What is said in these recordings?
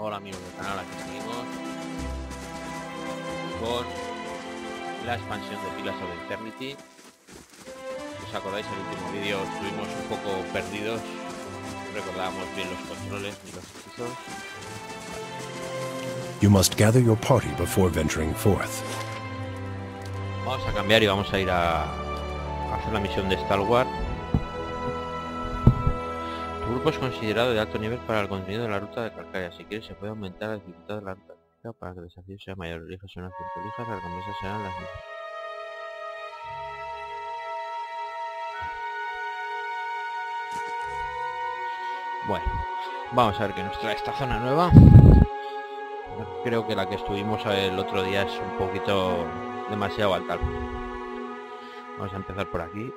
Hola amigos del canal, aquí seguimos con la expansión de Pillars of Eternity. Si os acordáis, en el último vídeo estuvimos un poco perdidos, no recordábamos bien los controles ni los hechizos. You must gather your party before venturing forth. Vamos a cambiar y vamos a ir a hacer la misión de Stalwart. Tu grupo es considerado de alto nivel para el contenido de la ruta de Calcaria. Si quieres, se puede aumentar la dificultad de la ruta para que el desafío sea mayor. Elijas una acción que elijas, las recompensas serán las mismas. Bueno, vamos a ver qué nos trae esta zona nueva. Creo que la que estuvimos el otro día es un poquito demasiado alta. Vamos a empezar por aquí.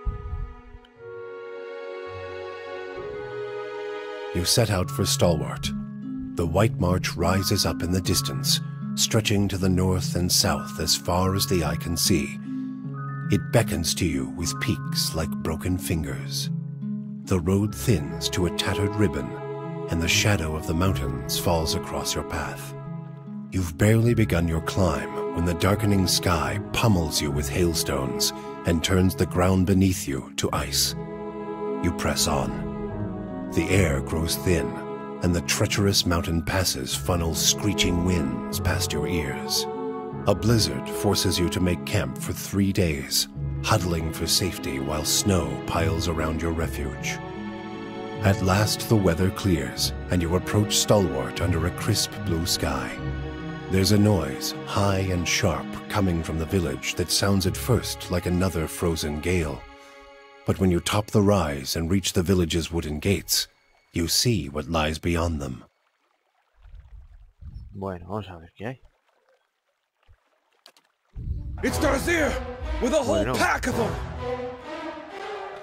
You set out for Stalwart. The White March rises up in the distance, stretching to the north and south as far as the eye can see. It beckons to you with peaks like broken fingers. The road thins to a tattered ribbon, and the shadow of the mountains falls across your path. You've barely begun your climb when the darkening sky pummels you with hailstones and turns the ground beneath you to ice. You press on. The air grows thin, and the treacherous mountain passes funnel screeching winds past your ears. A blizzard forces you to make camp for 3 days, huddling for safety while snow piles around your refuge. At last the weather clears, and you approach Stalwart under a crisp blue sky. There's a noise, high and sharp, coming from the village that sounds at first like another frozen gale. But when you top the rise and reach the village's wooden gates, you see what lies beyond them. Bueno, vamos a ver qué hay. It's Darzir with a whole pack of them.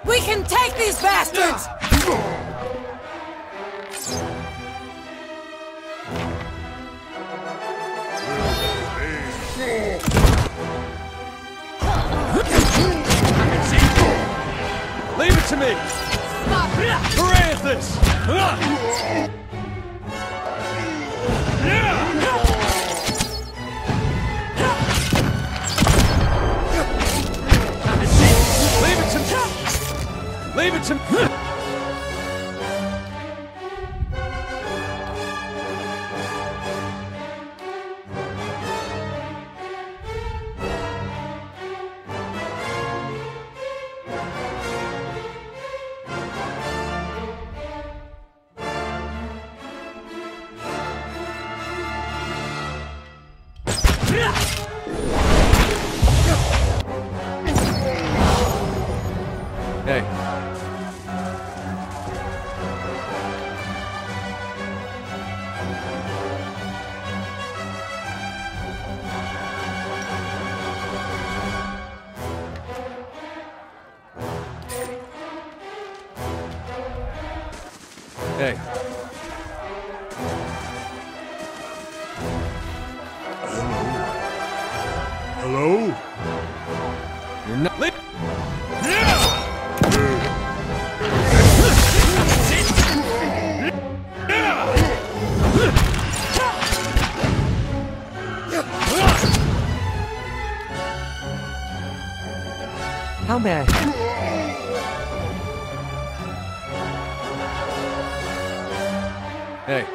We can take these bastards! Leave it to me! Hooray at this! Leave it to me! Leave it to me! Okay. Okay. Hello? You're not leaving. How may I? Hey.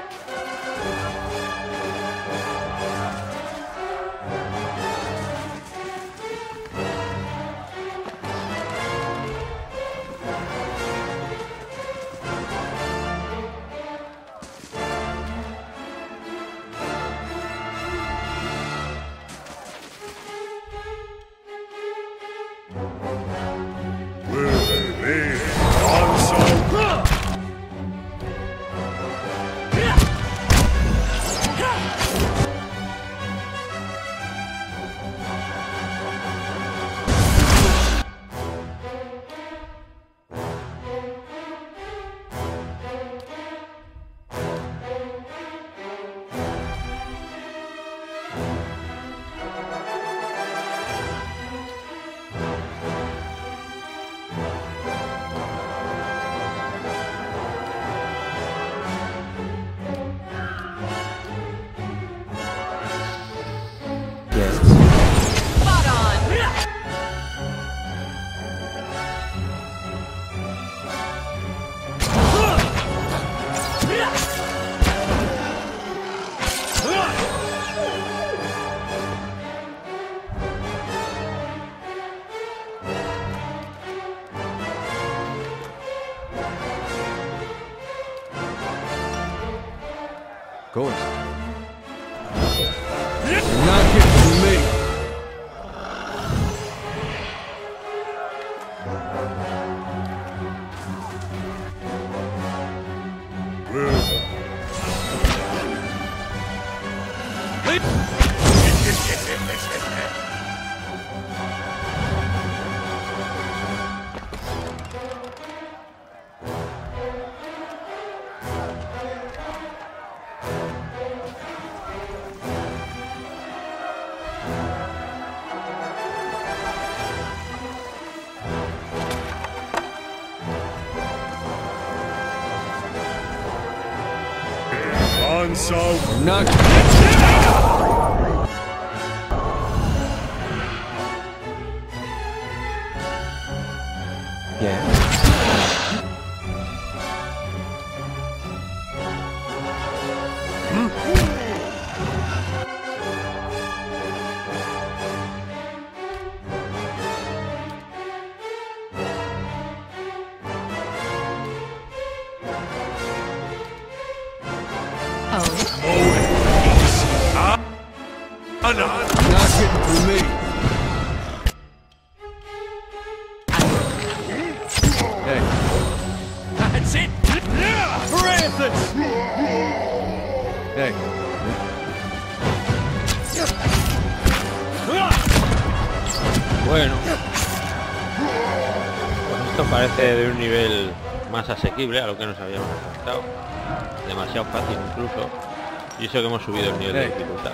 course. You're not getting through me. Not. Yeah. Not getting through me. Hey. That's it. Francis. Hey. Bueno. Pues esto parece de un nivel más asequible a lo que nos habíamos enfrentado. Demasiado fácil incluso. Y eso que hemos subido el nivel de dificultad.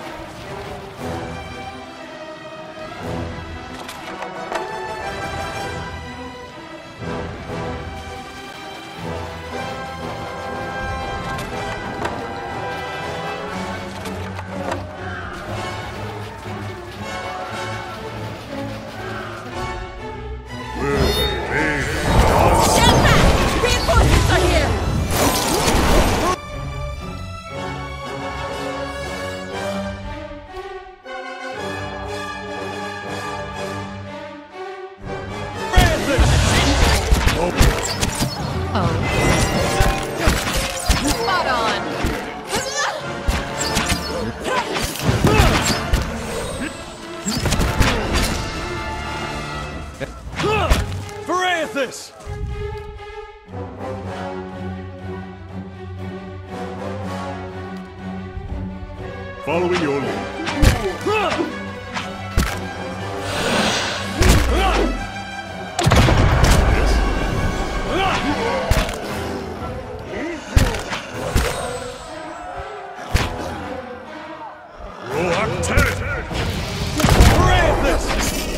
Following your lead.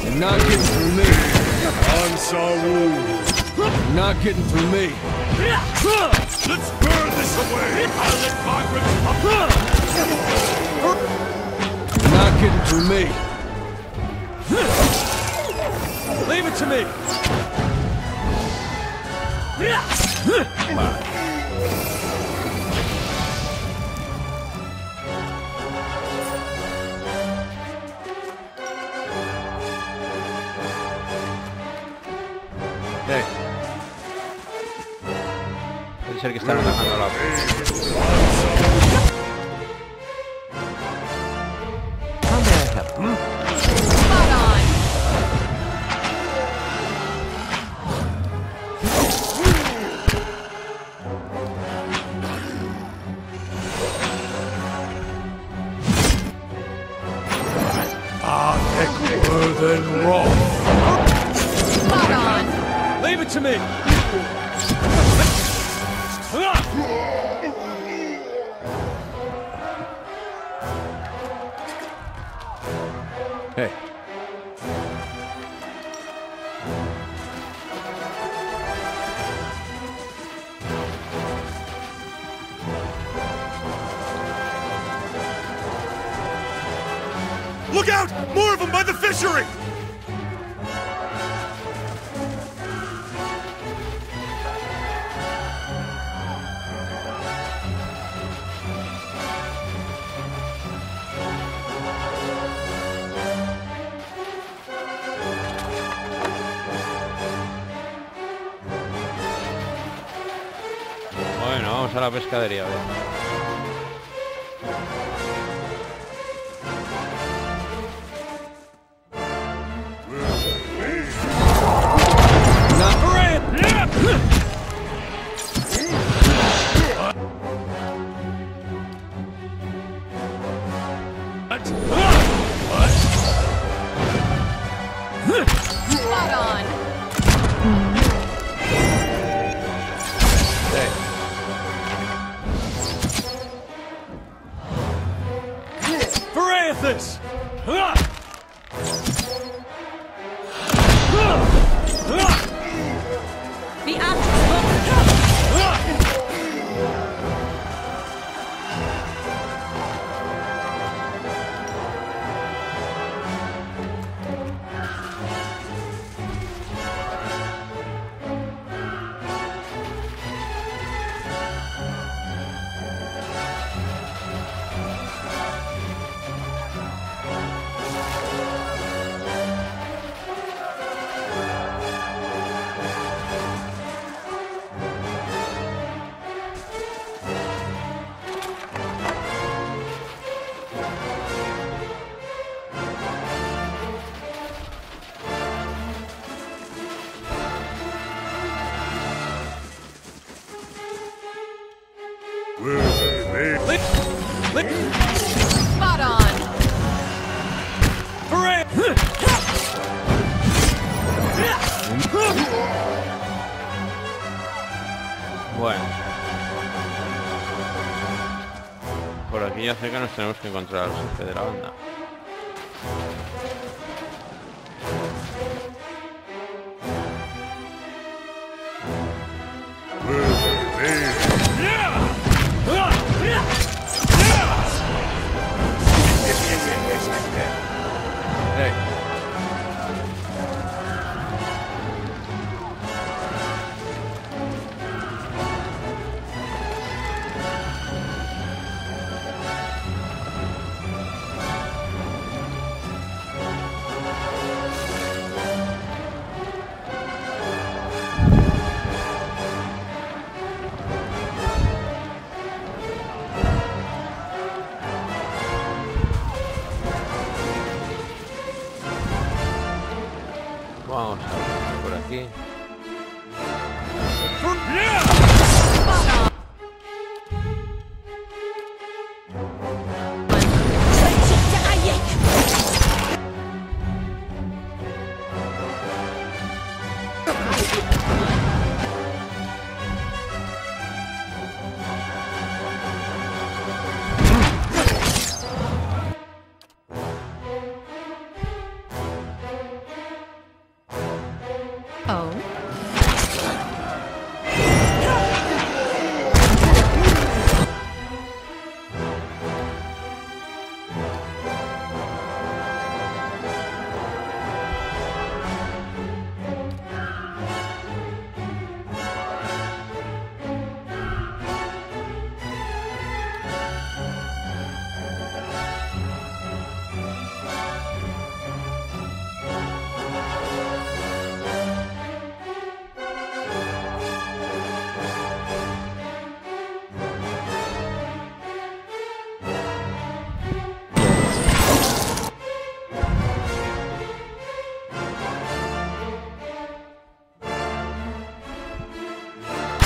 You're not getting through me. Not getting through me. Let's burn this away. I'll let Margaret You're not getting through me. leave it to me. Puede ser que están atacando a la Leave it to me. Hey. Look out! More of them by the fishery! Bueno, vamos a la pescadería. A ver. Spot on. Bueno. Por aquí ya cerca nos tenemos que encontrar al jefe de la banda. Vamos a ver por aquí. Oh.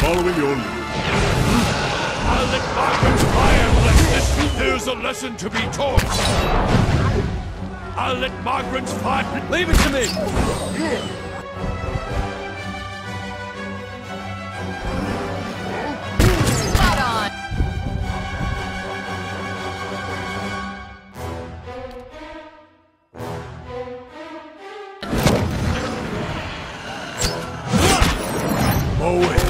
Following your lead. I'll let Margaret's fire bless this. There's a lesson to be taught. I'll let Margaret's fire... Leave it to me! Spot on. Away.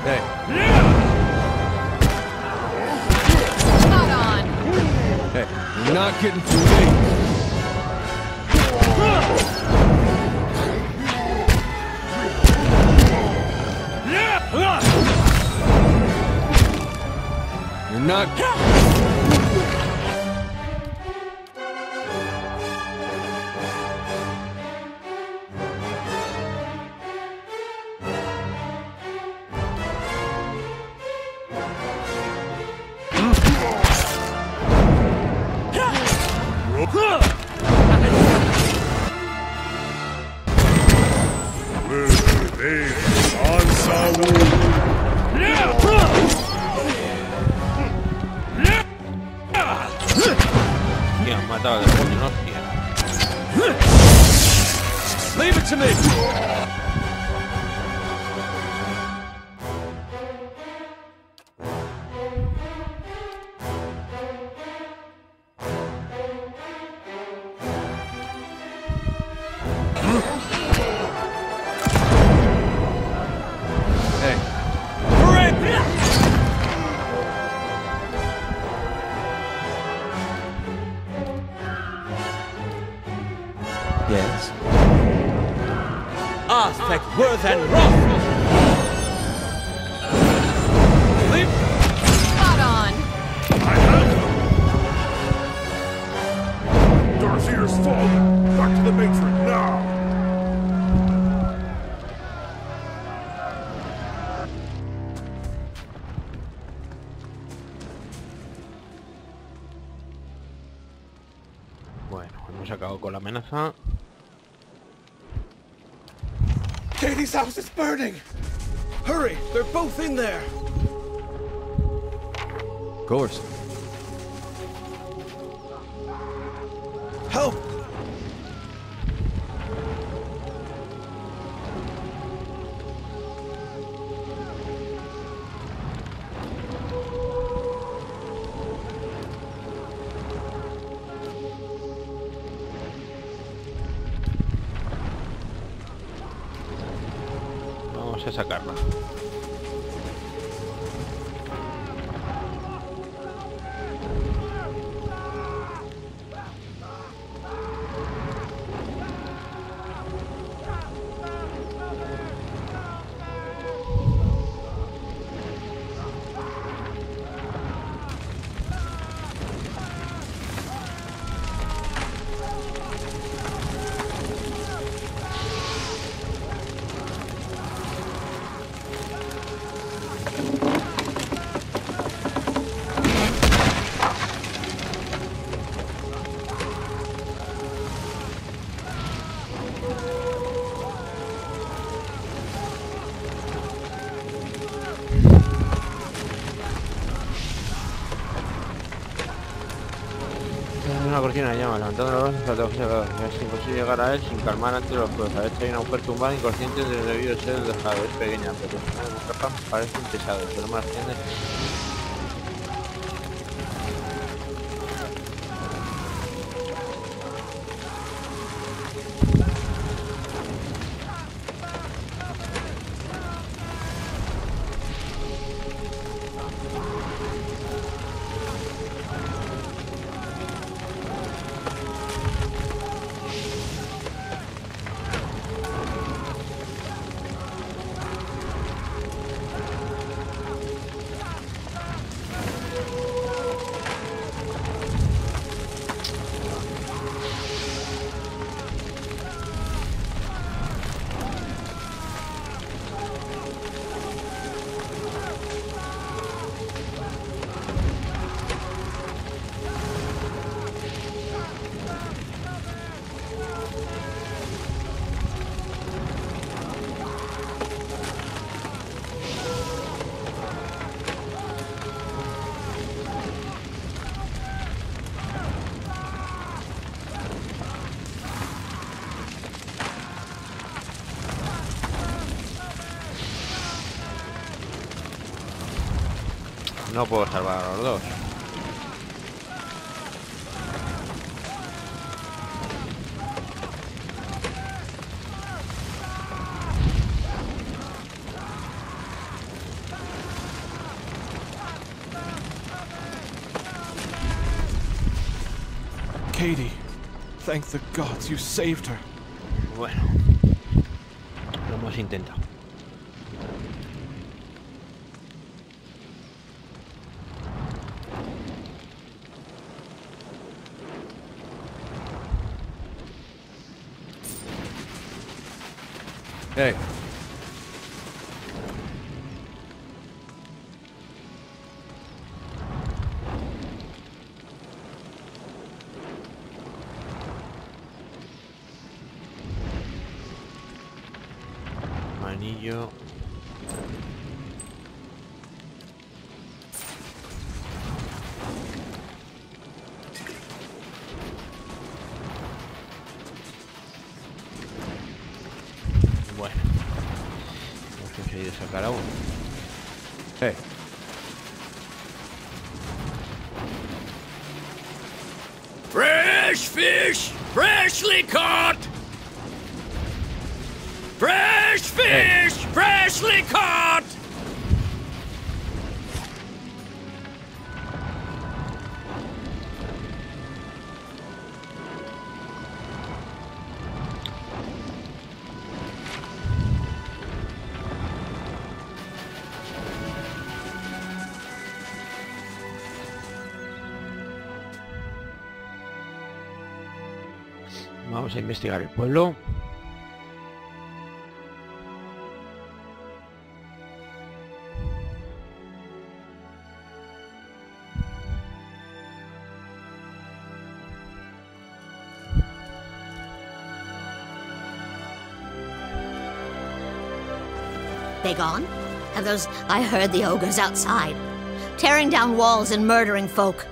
Hey. Spot on. Hey, you're not getting too late. You're not... Me han matado de puño, hostia. Leave it to me! Yes. Aspect worth and wrath. Leave... Spot on. I have them! Darthir's fallen! Back to the matron now! Bueno, hemos acabado con la amenaza. lady's house is burning! Hurry! They're both in there! Of course. Help! Vamos a sacarla. Una cortina de llama, levantando los brazos, es imposible llegar a él sin calmar ante los fuegos. A veces hay una mujer tumbada inconsciente debido a ser dejado. Es pequeña, pero las capas parecen pesadas, pero más grandes. No puedo salvar a los dos. Katie, thank the gods you saved her. Bueno, lo hemos intentado. Hey. Anillo. Bueno, hemos conseguido sacar a uno. Hey. Fresh fish! Freshly caught! Fresh fish! Freshly caught! Vamos a investigar el pueblo. They gone? Have those... I heard the ogres outside, tearing down walls and murdering folk.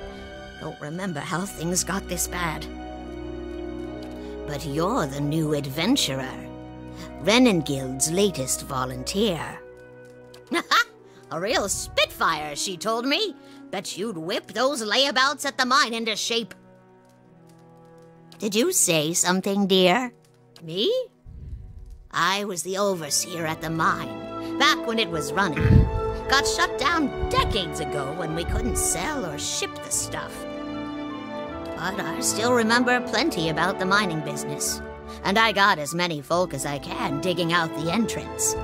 Don't remember how things got this bad. But you're the new adventurer. Renengild's latest volunteer. A real spitfire, she told me. Bet you'd whip those layabouts at the mine into shape. Did you say something, dear? Me? I was the overseer at the mine, back when it was running. Got shut down decades ago when we couldn't sell or ship the stuff. But I still remember plenty about the mining business. And I got as many folk as I can digging out the entrance.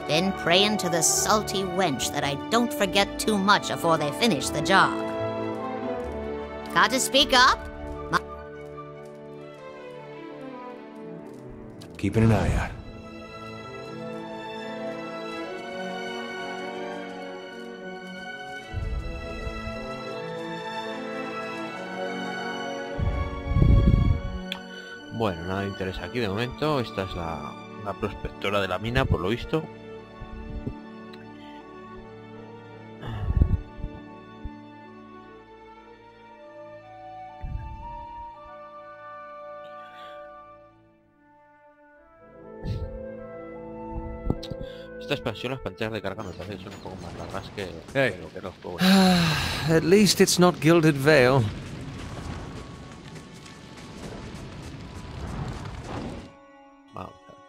Been praying to the salty wench that I don't forget too much before they finish the job. Got to speak up? Keeping an eye out. Bueno, nada me interesa aquí de momento. Esta es la prospectora de la mina, por lo visto. Esta expansión, las pantallas de carga me parece que son un poco más largas que lo que los juegos. At least it's not Gilded Vale. Vamos a ver.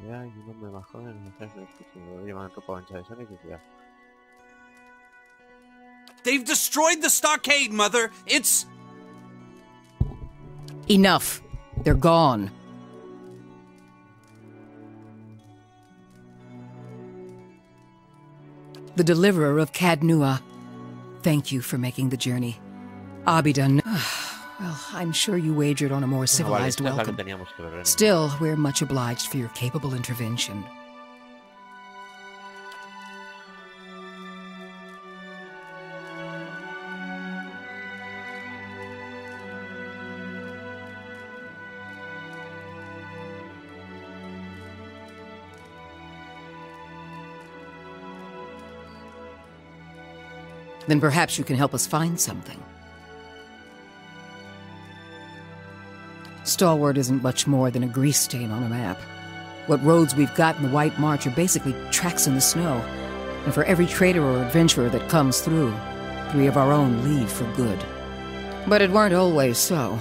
Ya, y un hombre más joven, lo llevan ropa manchada de sangre y ya. They've destroyed the stockade, Mother! It's... Enough. They're gone. The deliverer of Cadnua. Thank you for making the journey. Abidan. Well, I'm sure you wagered on a more civilized welcome. Still, we're much obliged for your capable intervention. Then perhaps you can help us find something. Stalwart isn't much more than a grease stain on a map. What roads we've got in the White March are basically tracks in the snow. And for every trader or adventurer that comes through, 3 of our own leave for good. But it weren't always so.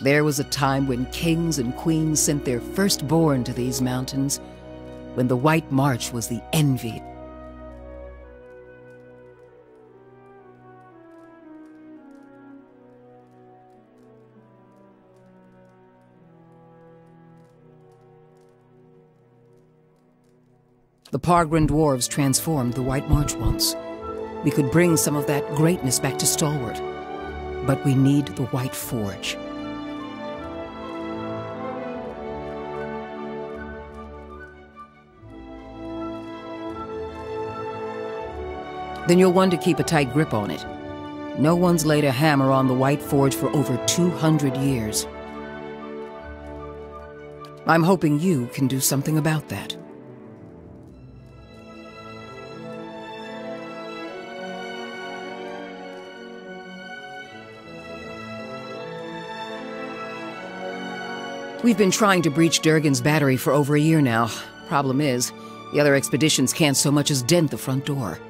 There was a time when kings and queens sent their firstborn to these mountains, when the White March was the envy. The Pargrin dwarves transformed the White March once. We could bring some of that greatness back to Stalwart. But we need the White Forge. Then you'll want to keep a tight grip on it. No one's laid a hammer on the White Forge for over 200 years. I'm hoping you can do something about that. We've been trying to breach Durgan's battery for over a year now. Problem is, the other expeditions can't so much as dent the front door.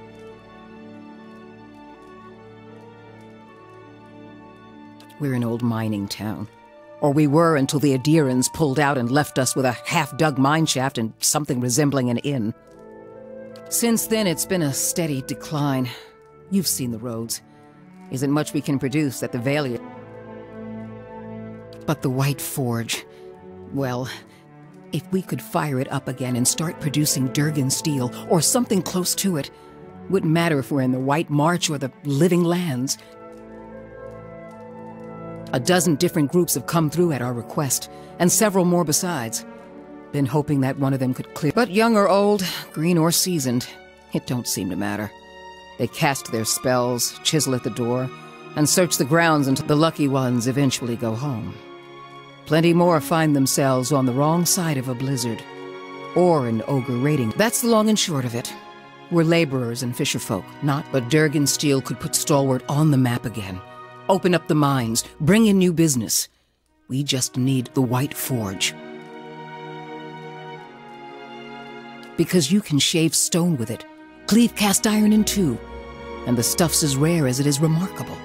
We're an old mining town. Or we were until the Adirans pulled out and left us with a half-dug mineshaft and something resembling an inn. Since then, it's been a steady decline. You've seen the roads. Isn't much we can produce at the Vale. But the White Forge... well, if we could fire it up again and start producing Durgan steel, or something close to it, wouldn't matter if we're in the White March or the Living Lands. A dozen different groups have come through at our request, and several more besides. Been hoping that one of them could clear. But young or old, green or seasoned, it don't seem to matter. They cast their spells, chisel at the door, and search the grounds until the lucky ones eventually go home. Plenty more find themselves on the wrong side of a blizzard, or an ogre raiding. That's the long and short of it. We're laborers and fisherfolk, not. But Durgan Steel could put Stalwart on the map again. Open up the mines, bring in new business. We just need the White Forge. Because you can shave stone with it, cleave cast iron in two, and the stuff's as rare as it is remarkable.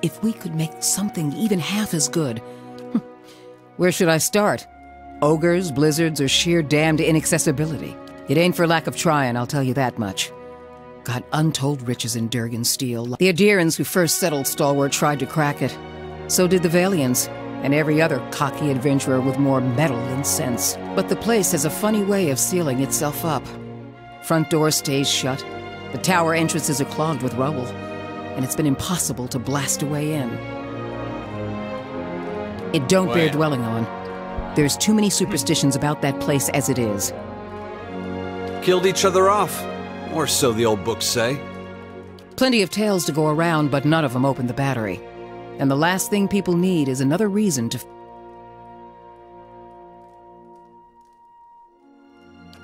If we could make something even half as good, where should I start? Ogres, blizzards, or sheer damned inaccessibility? It ain't for lack of trying, I'll tell you that much. Got untold riches in Durgan Steel. The Adirans who first settled Stalwart tried to crack it. So did the Valiants, and every other cocky adventurer with more metal than sense. But the place has a funny way of sealing itself up. Front door stays shut, the tower entrances are clogged with rubble, and it's been impossible to blast a way in. It don't bear dwelling on. There's too many superstitions about that place as it is. Killed each other off. Or so the old books say. Plenty of tales to go around, but none of them open the battery. And the last thing people need is another reason to...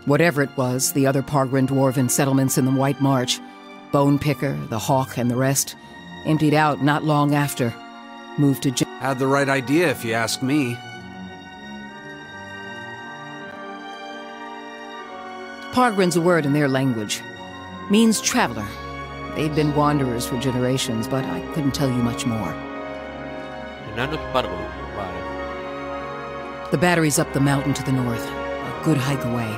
Whatever it was, the other Pargrin dwarven settlements in the White March, Bone Picker, the Hawk, and the rest, emptied out not long after. Moved to... Had the right idea, if you ask me. Pargrin's a word in their language. Means traveler. They've been wanderers for generations, but I couldn't tell you much more. Enanos parvos, vale. The battery's up the mountain to the north. A good hike away.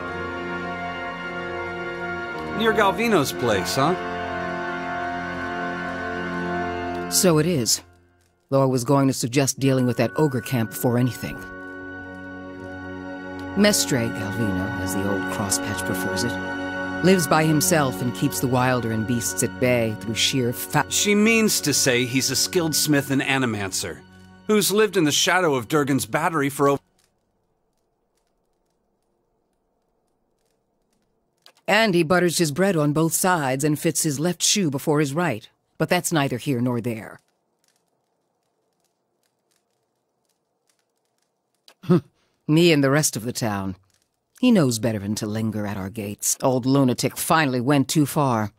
Near Galvino's place, huh? So it is. Though I was going to suggest dealing with that ogre camp before anything. Mestre Galvino, as the old crosspatch prefers it, lives by himself and keeps the wilder and beasts at bay through sheer She means to say he's a skilled smith and animancer, who's lived in the shadow of Durgan's battery for over... And he butters his bread on both sides and fits his left shoe before his right. But that's neither here nor there. Me and the rest of the town. He knows better than to linger at our gates. Old lunatic finally went too far.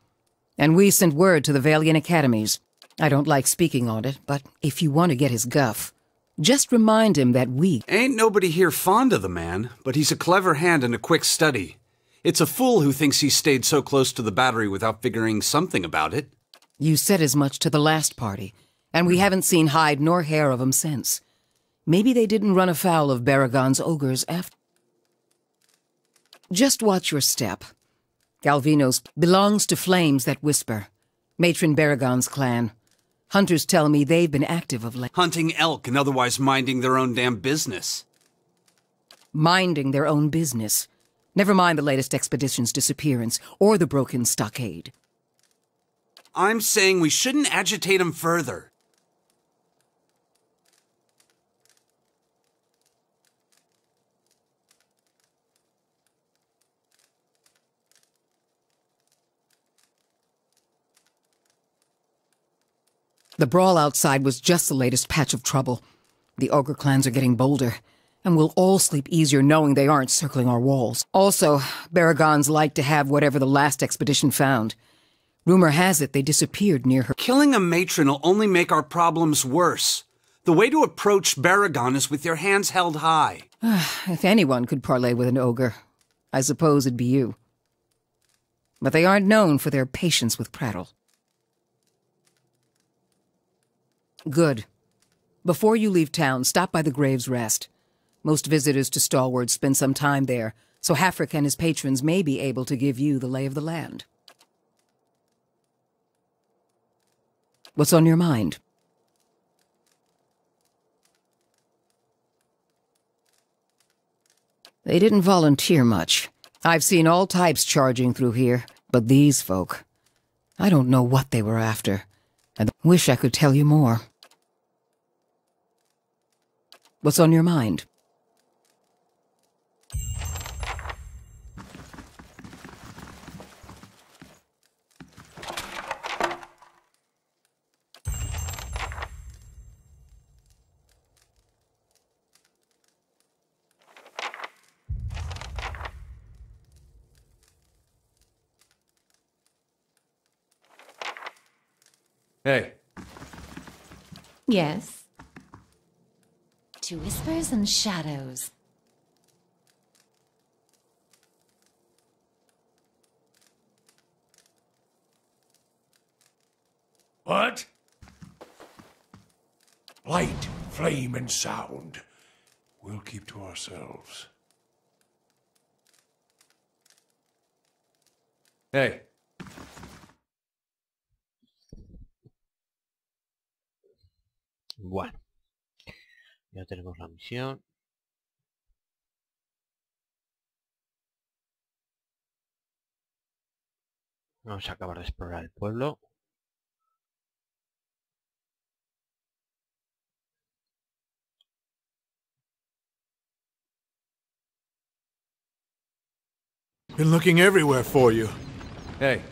And we sent word to the Valiant Academies. I don't like speaking on it, but if you want to get his guff, just remind him that we... Ain't nobody here fond of the man, but he's a clever hand and a quick study. It's a fool who thinks he stayed so close to the battery without figuring something about it. You said as much to the last party, and we haven't seen hide nor hair of him since. Maybe they didn't run afoul of Baragon's ogres after... Just watch your step. Galvino's belongs to Flames That Whisper, Matron Baragon's clan. Hunters tell me they've been active of late. Hunting elk and otherwise minding their own damn business. Minding their own business. Never mind the latest expedition's disappearance, or the broken stockade. I'm saying we shouldn't agitate him further. The brawl outside was just the latest patch of trouble. The ogre clans are getting bolder, and we'll all sleep easier knowing they aren't circling our walls. Also, Baragons like to have whatever the last expedition found. Rumor has it they disappeared near her. Killing a matron will only make our problems worse. The way to approach Baragon is with your hands held high. If anyone could parley with an ogre, I suppose it'd be you. But they aren't known for their patience with prattle. Good. Before you leave town, stop by the Grave's Rest. Most visitors to Stalwart spend some time there, so Hafric and his patrons may be able to give you the lay of the land. What's on your mind? They didn't volunteer much. I've seen all types charging through here, but these folk, I don't know what they were after, and wish I could tell you more. What's on your mind? Hey. Yes. To whispers and shadows. What? Light, flame, and sound. We'll keep to ourselves. Hey. Bueno, ya tenemos la misión. Vamos a acabar de explorar el pueblo. Been looking everywhere for you. Hey.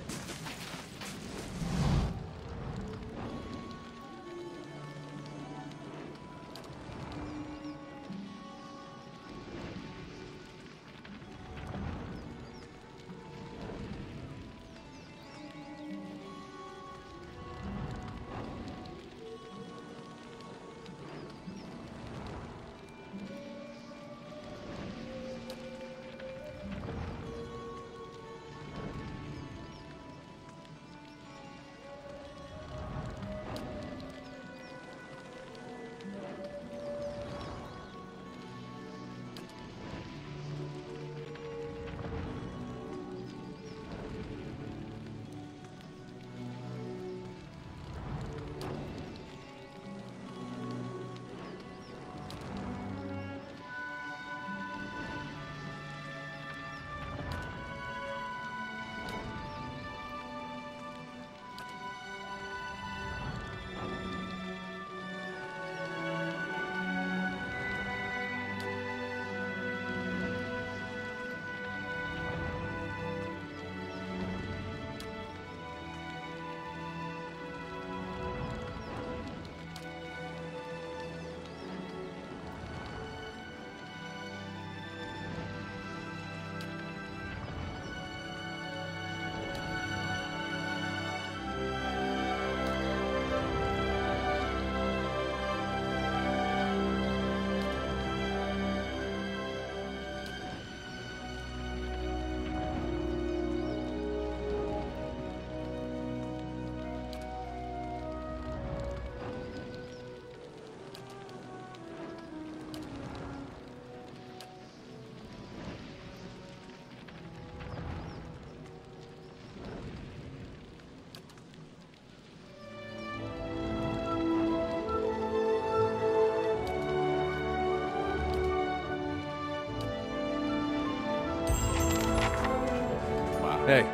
Hey.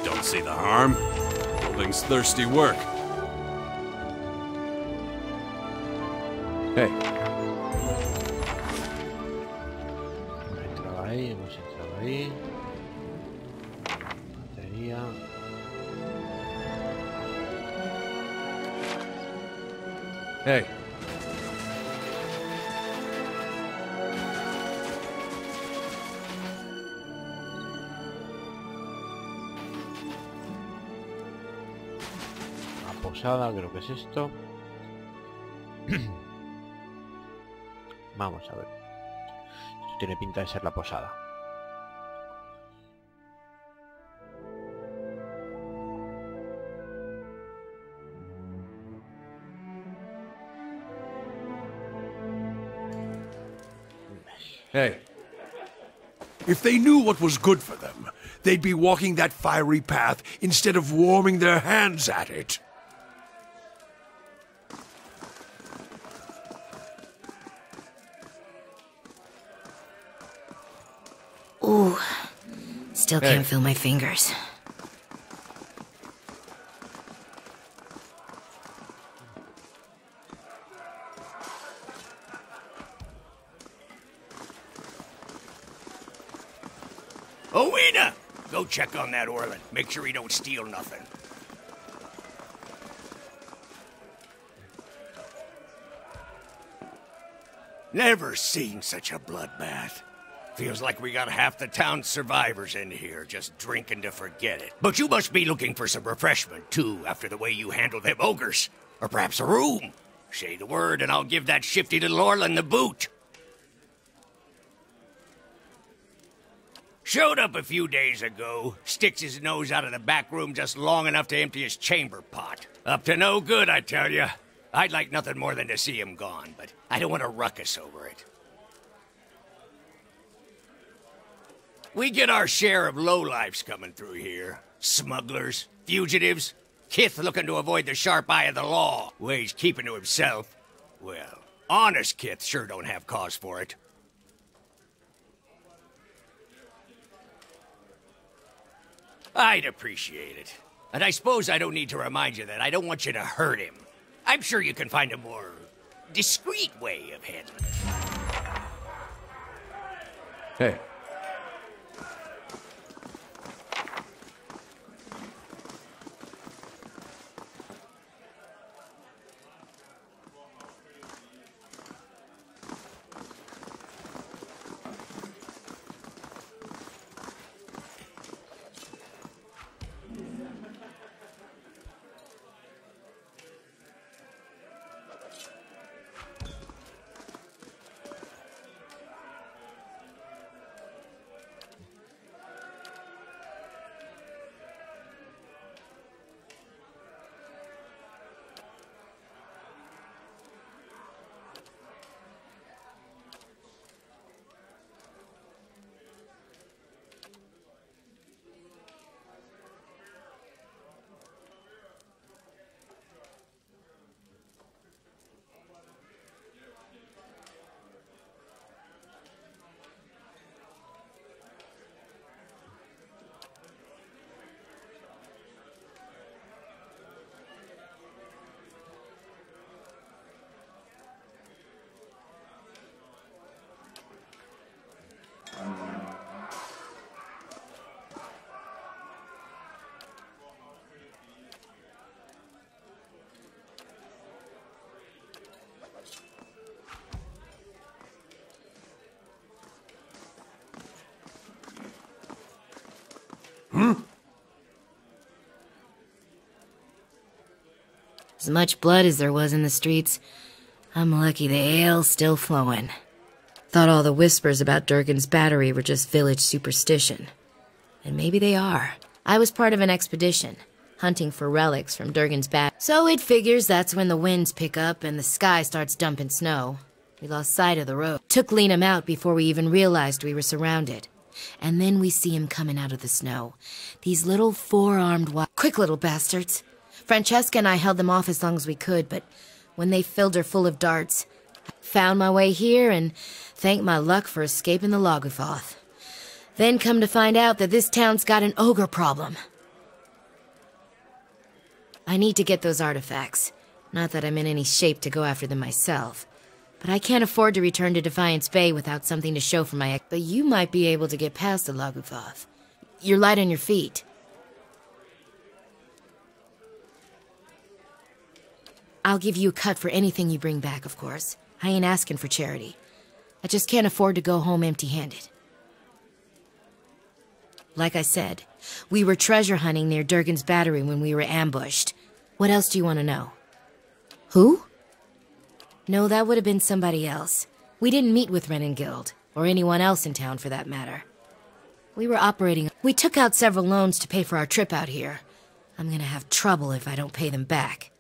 Don't see the harm. Building's thirsty work. Hey. Hemos entrado ahí. Batería. Hey. Posada, creo que es esto. Vamos a ver. Esto tiene pinta de ser la posada. Hey. If they knew what was good for them, they'd be walking that fiery path instead of warming their hands at it. Still can't feel my fingers. Owena! Go check on that Orland. Make sure he don't steal nothing. Never seen such a bloodbath. Feels like we got half the town's survivors in here, just drinking to forget it. But you must be looking for some refreshment, too, after the way you handle them ogres. Or perhaps a room. Say the word, and I'll give that shifty little Orland the boot. Showed up a few days ago, sticks his nose out of the back room just long enough to empty his chamber pot. Up to no good, I tell ya. I'd like nothing more than to see him gone, but I don't want a ruckus over it. We get our share of lowlifes coming through here. Smugglers, fugitives, kith looking to avoid the sharp eye of the law. Ways keeping to himself. Well, honest kith sure don't have cause for it. I'd appreciate it. And I suppose I don't need to remind you that I don't want you to hurt him. I'm sure you can find a more discreet way of handling it. Hey. As much blood as there was in the streets, I'm lucky the ale's still flowing. Thought all the whispers about Durgan's battery were just village superstition. And maybe they are. I was part of an expedition, hunting for relics from Durgan's battery. So it figures that's when the winds pick up and the sky starts dumping snow. We lost sight of the road. Took Liam out before we even realized we were surrounded. And then we see him coming out of the snow. These little four-armed quick little bastards. Francesca and I held them off as long as we could, but when they filled her full of darts, I found my way here and thanked my luck for escaping the Logufoth. Then come to find out that this town's got an ogre problem. I need to get those artifacts. Not that I'm in any shape to go after them myself. But I can't afford to return to Defiance Bay without something to show for my ex. But you might be able to get past the Logufoth. You're light on your feet. I'll give you a cut for anything you bring back, of course. I ain't asking for charity. I just can't afford to go home empty-handed. Like I said, we were treasure hunting near Durgan's battery when we were ambushed. What else do you want to know? Who? No, that would have been somebody else. We didn't meet with Renengild, or anyone else in town for that matter. We were operating... We took out several loans to pay for our trip out here. I'm gonna have trouble if I don't pay them back.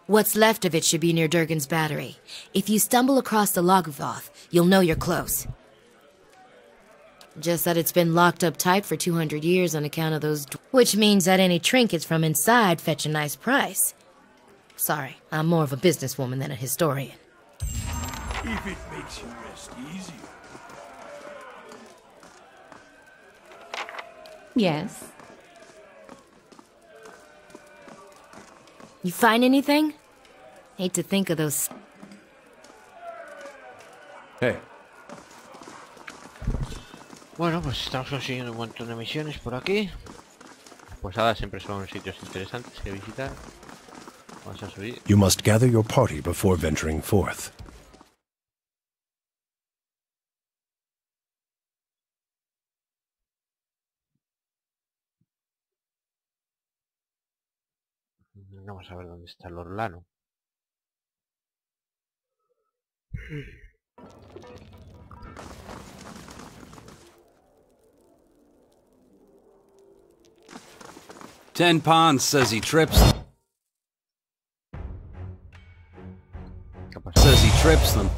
What's left of it should be near Durgan's battery. If you stumble across the Logufoth, you'll know you're close. Just that it's been locked up tight for 200 years on account of those... Which means that any trinkets from inside fetch a nice price. Sorry, I'm more of a businesswoman than a historian. If it makes you rest easier. Yes. You find anything? Hate to think of those... Hey. Bueno, pues estamos consiguiendo un montón de misiones por aquí. Las posadas siempre son sitios interesantes que visitar. Vamos a subir. You must gather your party before venturing forth. Vamos a ver dónde está el Orlano. Ten Pons says he trips. Says he trips them.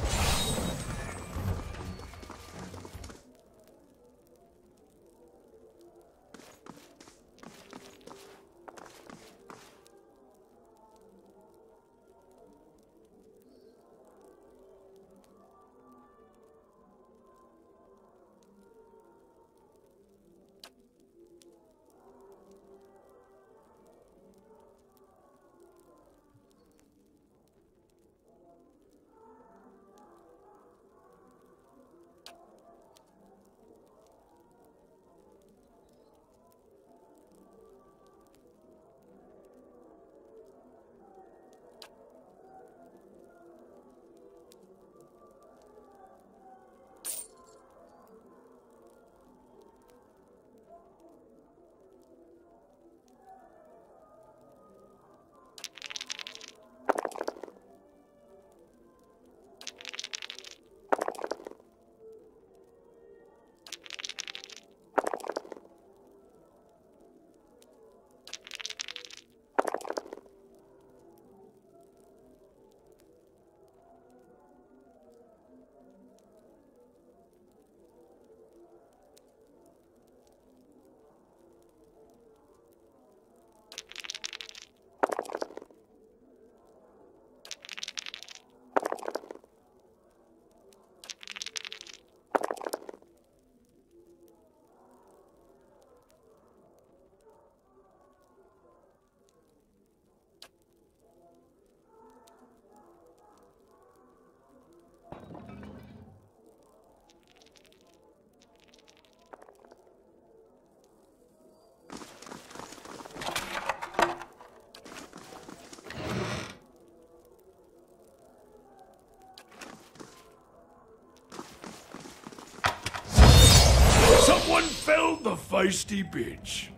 Someone felled the feisty bitch.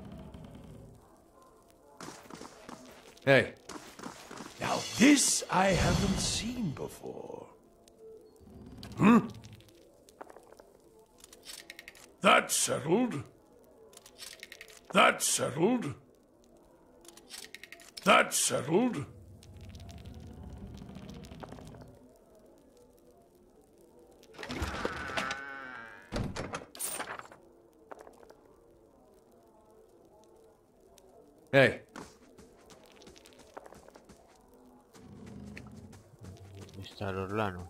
Hey. Now this I haven't seen before. That's settled. That's settled. That's settled. Hey. ¿Dónde está el Orlano?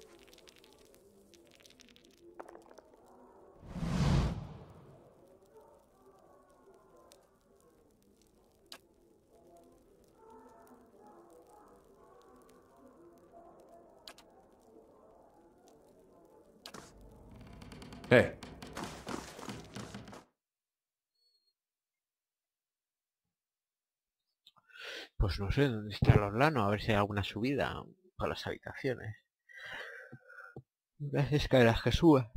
Hey. Pues no sé dónde está el Orlano, a ver si hay alguna subida para las habitaciones. Las escaleras que suba.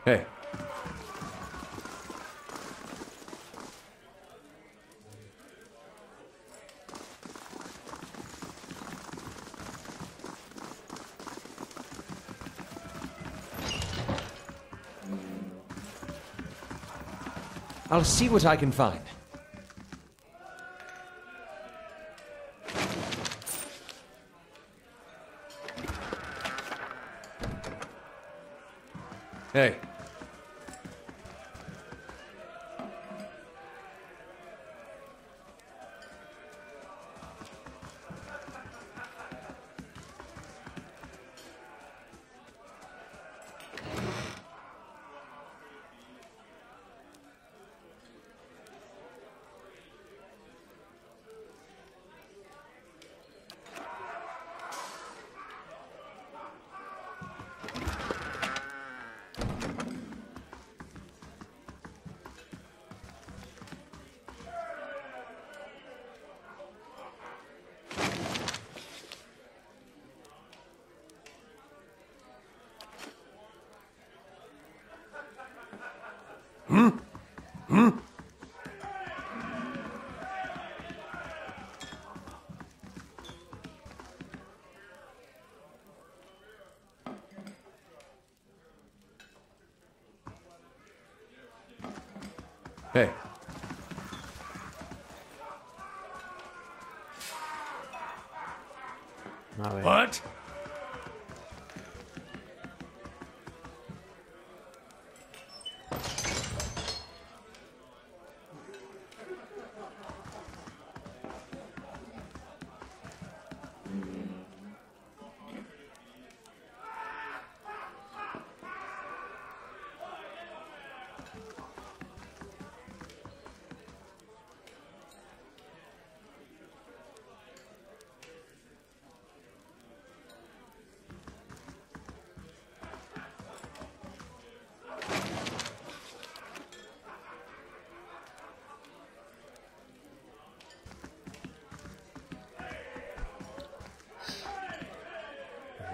Hey. I'll see what I can find. Hey. Hey. A ver. What?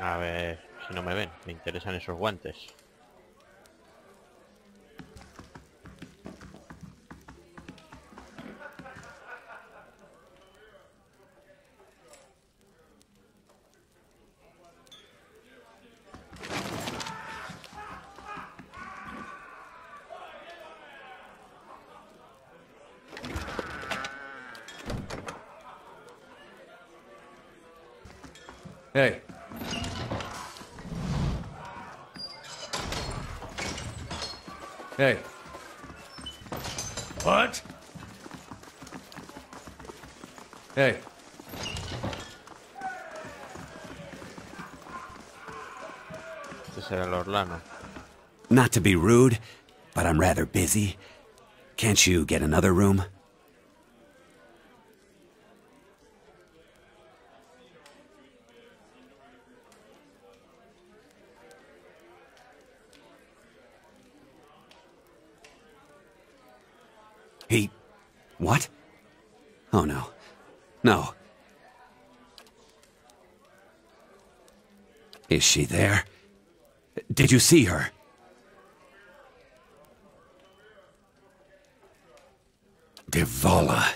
A ver si no me ven. Me interesan esos guantes. Hey. Hey. What? Hey. Este será el Orlano. Not to be rude, but I'm rather busy. Can't you get another room? He... what? Oh, no. No. Is she there? Did you see her? Devala.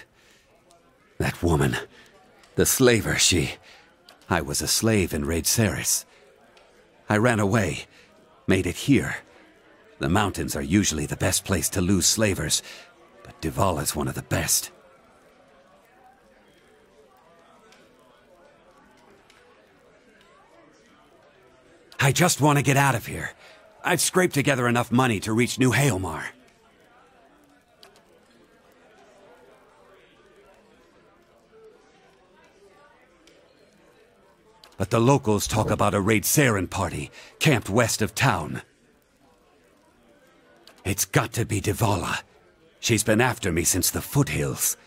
That woman. The slaver, she... I was a slave in Raid Ceres. I ran away. Made it here. The mountains are usually the best place to lose slavers, but Devala's one of the best. I just want to get out of here. I've scraped together enough money to reach New Haelmar. But the locals talk about a Raid Saren party, camped west of town. It's got to be Devala. She's been after me since the foothills.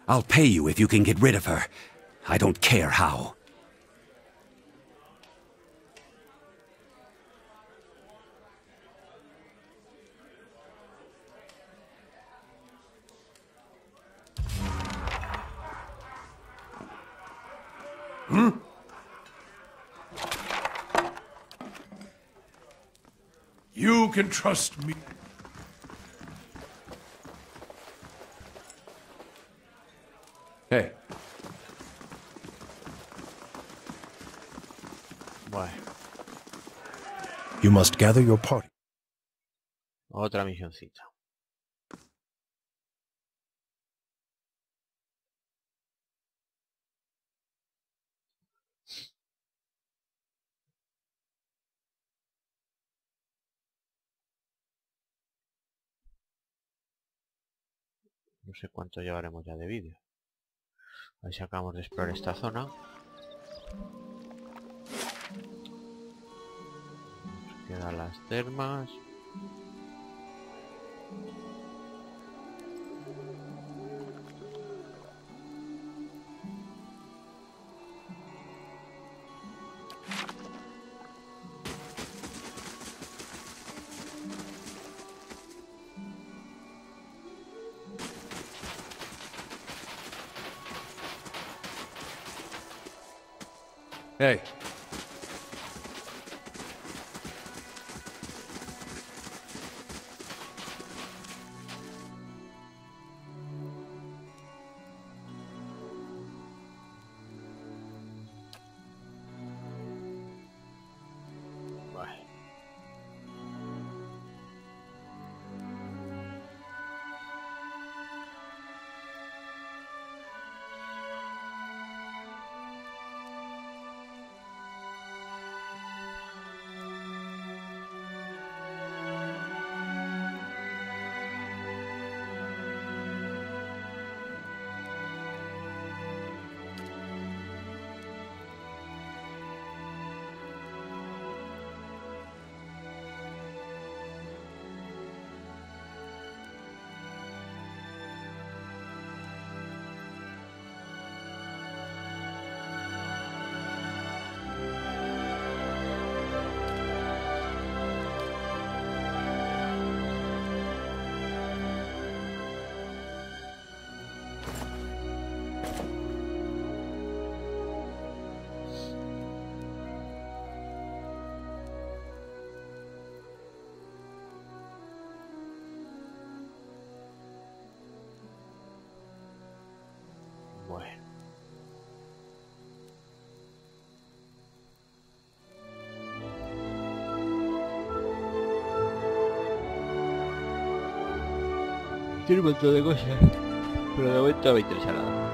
I'll pay you if you can get rid of her. I don't care how. You can trust me. Hey. Bueno, You must gather your party. otra misioncita. No sé cuánto llevaremos ya de vídeo. A ver si acabamos de explorar esta zona. Nos quedan las termas. Hey. Vale. Bueno. Tiene un montón de cosas, pero de momento no me interesa nada.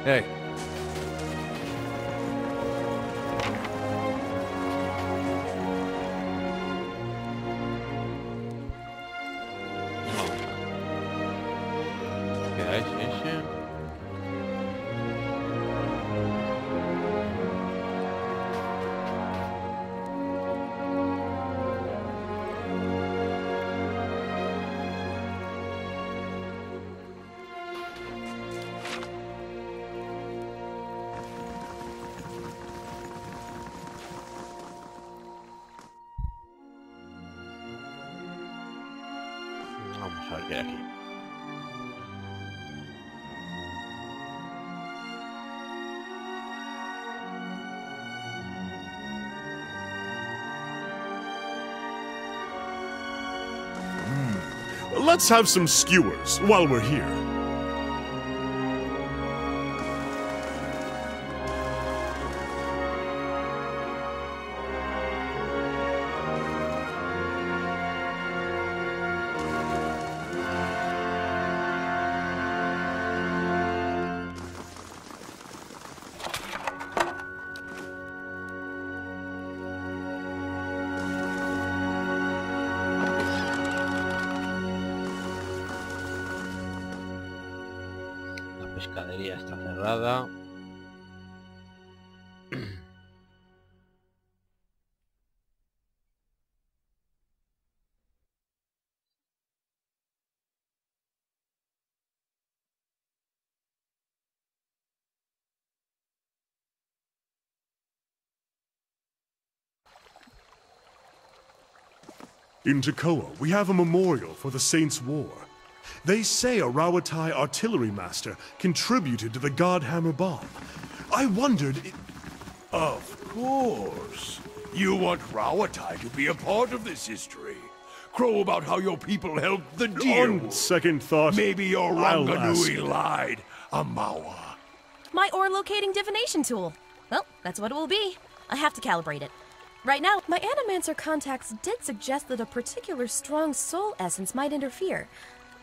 Hey. Queda ese. let's have some skewers while we're here. Pescadería está cerrada. In Tekoa, we have a memorial for the Saints' War. They say a Rawatai artillery master contributed to the Godhammer bomb. I wondered Of course. You want Rawatai to be a part of this history. Crow about how your people helped the deer. On second thought, maybe your Ranganui lied, Amawa. My ore locating divination tool. Well, that's what it will be. I have to calibrate it. Right now, my Animancer contacts did suggest that a particular strong soul essence might interfere.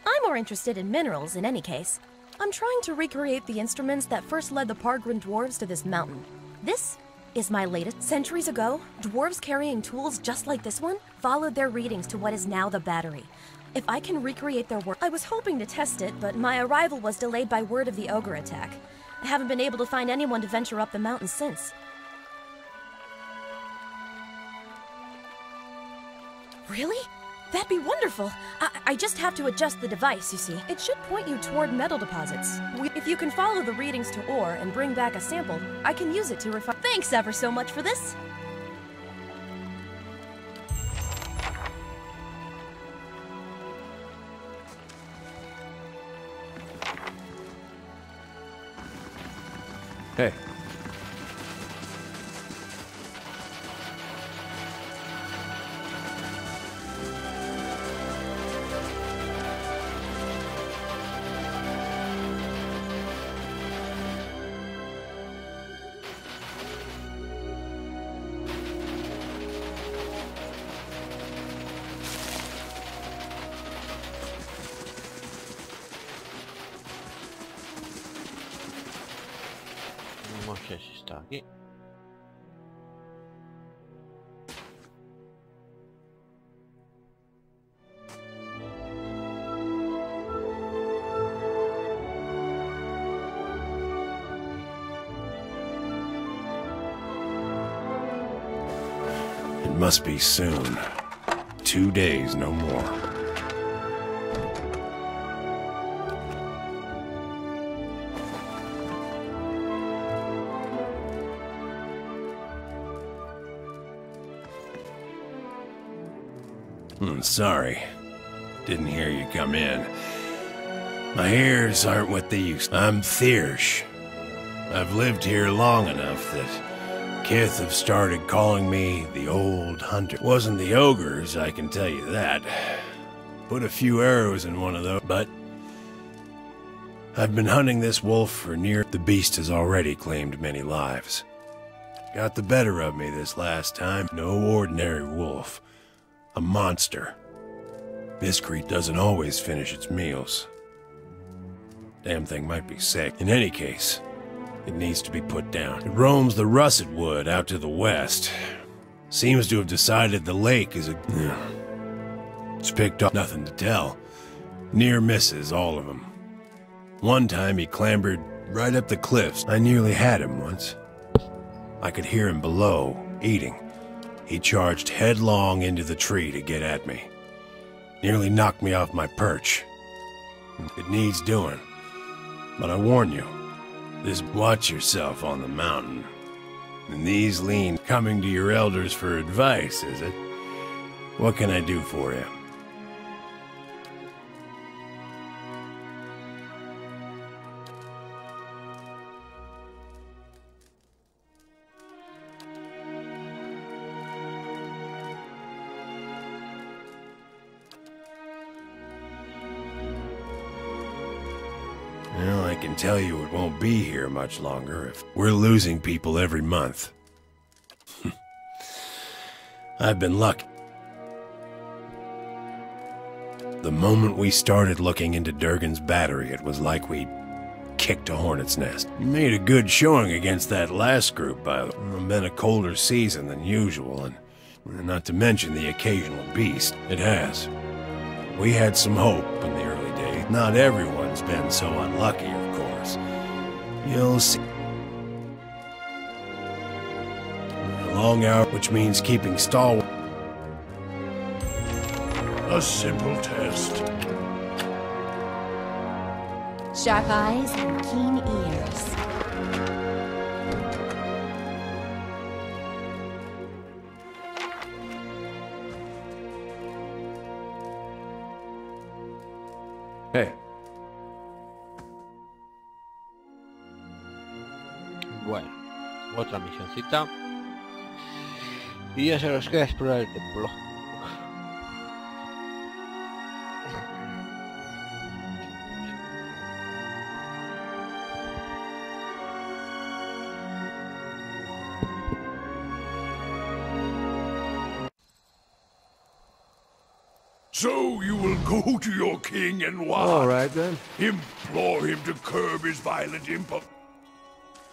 I'm more interested in minerals in any case. I'm trying to recreate the instruments that first led the Pargrin dwarves to this mountain. This is my latest. Centuries ago, dwarves carrying tools just like this one followed their readings to what is now the battery. If I can recreate their work, I was hoping to test it, but my arrival was delayed by word of the ogre attack. I haven't been able to find anyone to venture up the mountain since. Really? That'd be wonderful. I just have to adjust the device, you see. It should point you toward metal deposits. If you can follow the readings to ore and bring back a sample, I can use it to refine. Thanks ever so much for this. Hey. No sé si está aquí. It must be soon. 2 days, no more. Sorry. Didn't hear you come in. My ears aren't what they used to. I'm Thiersch. I've lived here long enough that Kith have started calling me the Old Hunter. Wasn't the ogres, I can tell you that. Put a few arrows in one of those, but I've been hunting this wolf for near... The beast has already claimed many lives. Got the better of me this last time. No ordinary wolf. A monster. This creature doesn't always finish its meals. Damn thing might be sick. In any case, it needs to be put down. It roams the russet wood out to the west. Seems to have decided the lake is a... It's picked up. Nothing to tell. Near misses, all of them. One time he clambered right up the cliffs. I nearly had him once. I could hear him below, eating. He charged headlong into the tree to get at me. Nearly knocked me off my perch. It needs doing. But I warn you, watch yourself on the mountain. And these lean coming to your elders for advice, is it? What can I do for you? Well, I can tell you it won't be here much longer if we're losing people every month. I've been lucky. The moment we started looking into Durgan's battery, it was like we kicked a hornet's nest. You made a good showing against that last group, by the way. It's been a colder season than usual, and not to mention the occasional beast. It has. We had some hope in the early days. Not everyone's been so unlucky, of course. You'll see. A long hour, which means keeping Stalwart. A simple test. Sharp eyes and keen ears. Hey. Bueno, otra misioncita. Y ya se nos queda explorar el templo. So you will go to your king and what? All right, then. Implore him to curb his violent impulse.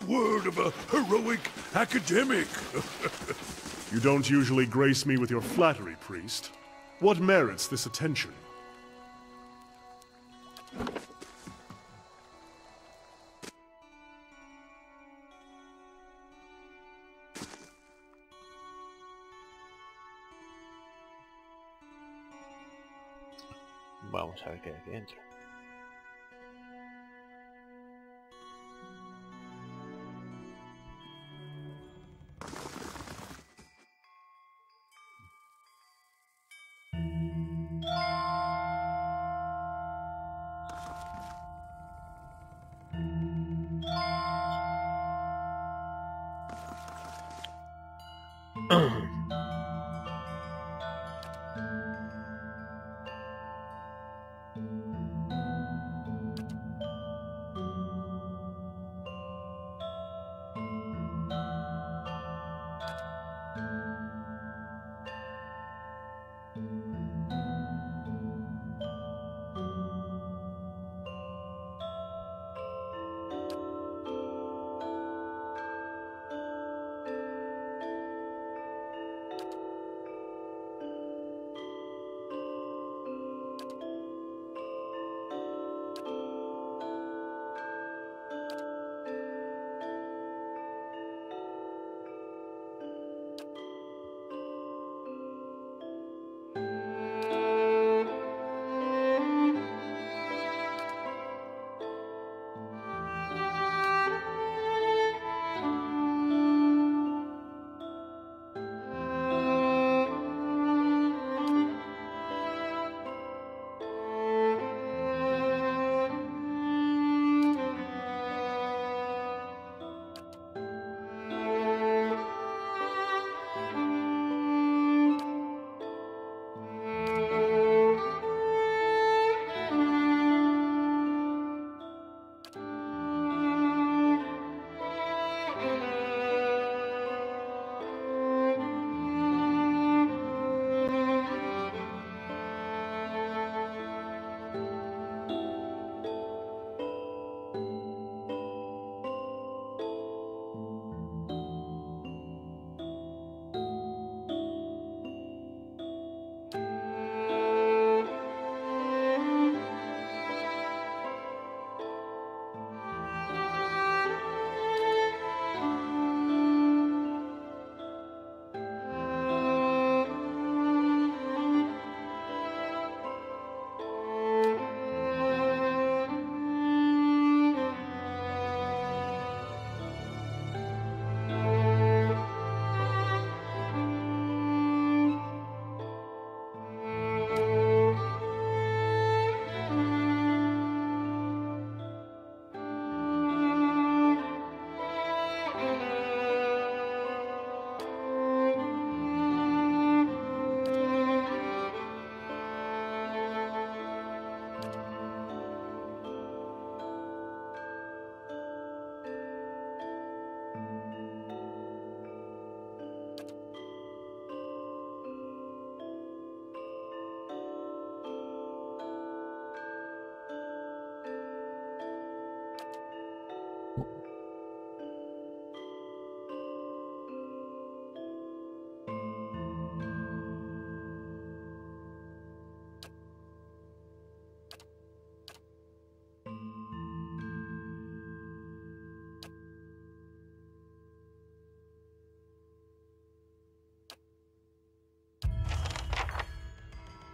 Word of a heroic academic. You don't usually grace me with your flattery, priest. What merits this attention? Vamos a ver qué hay aquí dentro.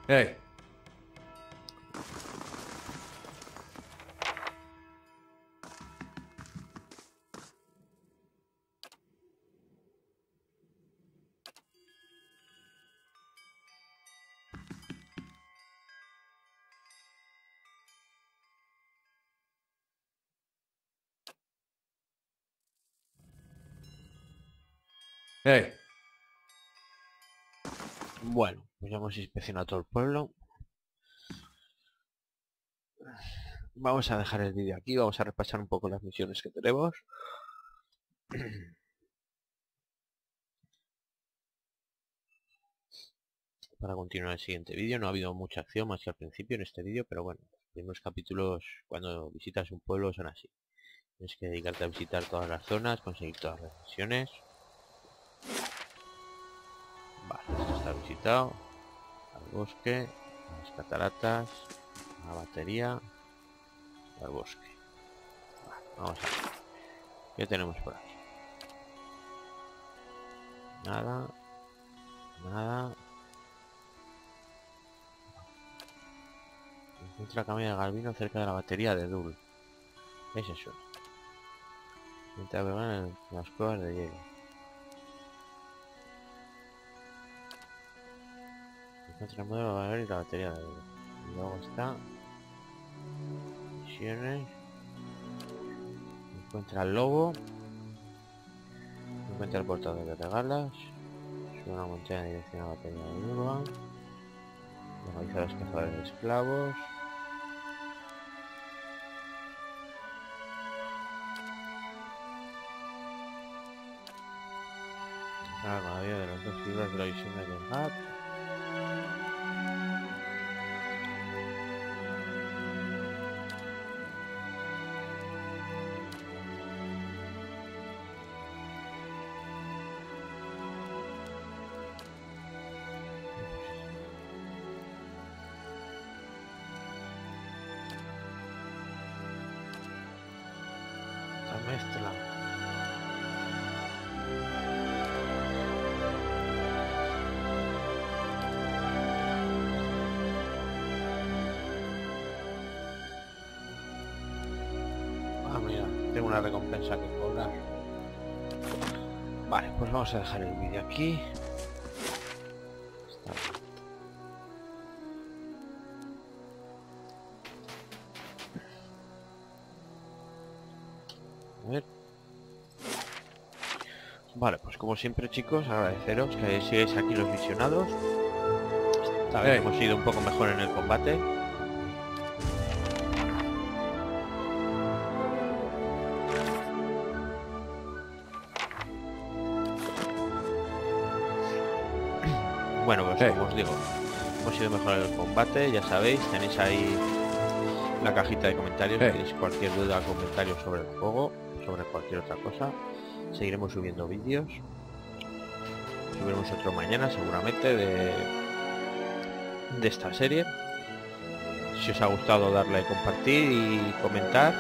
Hey. Hey. Bueno, pues ya hemos inspeccionado todo el pueblo. Vamos a dejar el vídeo aquí, vamos a repasar un poco las misiones que tenemos. Para continuar el siguiente vídeo. No ha habido mucha acción más que al principio en este vídeo, pero bueno, los primeros capítulos cuando visitas un pueblo son así. Tienes que dedicarte a visitar todas las zonas, conseguir todas las misiones. Vale, esto está visitado. Al bosque, a las cataratas, a la batería, al bosque. Vale, vamos a ver. ¿Qué tenemos por aquí? Nada. Nada. Encuentra camino de Galvino cerca de la batería de Dul. ¿Qué es eso? Intenta pegar en las cuevas de hielo. Encuentra el modelo de y la batería de hielo. Y luego está misiones. Encuentra el lobo. Encuentra el portador de regalas. Sube una montaña en dirección a la batería de Urban. Localiza a los cazadores de esclavos. La vida de las dos figuras de la visión del map. Esta mezcla. Mira, tengo una recompensa que cobrar. Vale, pues vamos a dejar el vídeo aquí. Está bien. A ver. Vale, pues como siempre, chicos, agradeceros que sigáis aquí los visionados. Esta vez hemos ido un poco mejor en el combate. Bueno, pues como os digo, hemos ido mejor en el combate, ya sabéis, tenéis ahí la cajita de comentarios, si tenéis cualquier duda o comentario sobre el juego, sobre cualquier otra cosa. Seguiremos subiendo vídeos, subiremos otro mañana seguramente de esta serie. Si os ha gustado, darle a compartir y comentar.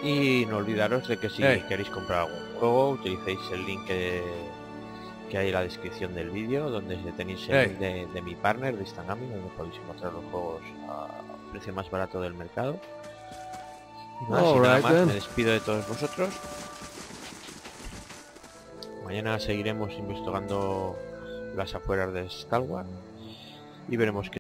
Y no olvidaros de que si queréis comprar algún juego, utilicéis el link que hay en la descripción del vídeo, donde tenéis el link de mi partner de Esta, donde podéis encontrar los juegos a precio más barato del mercado. Y nada más, me despido de todos vosotros. Mañana seguiremos investigando las afueras de Stalwart y veremos qué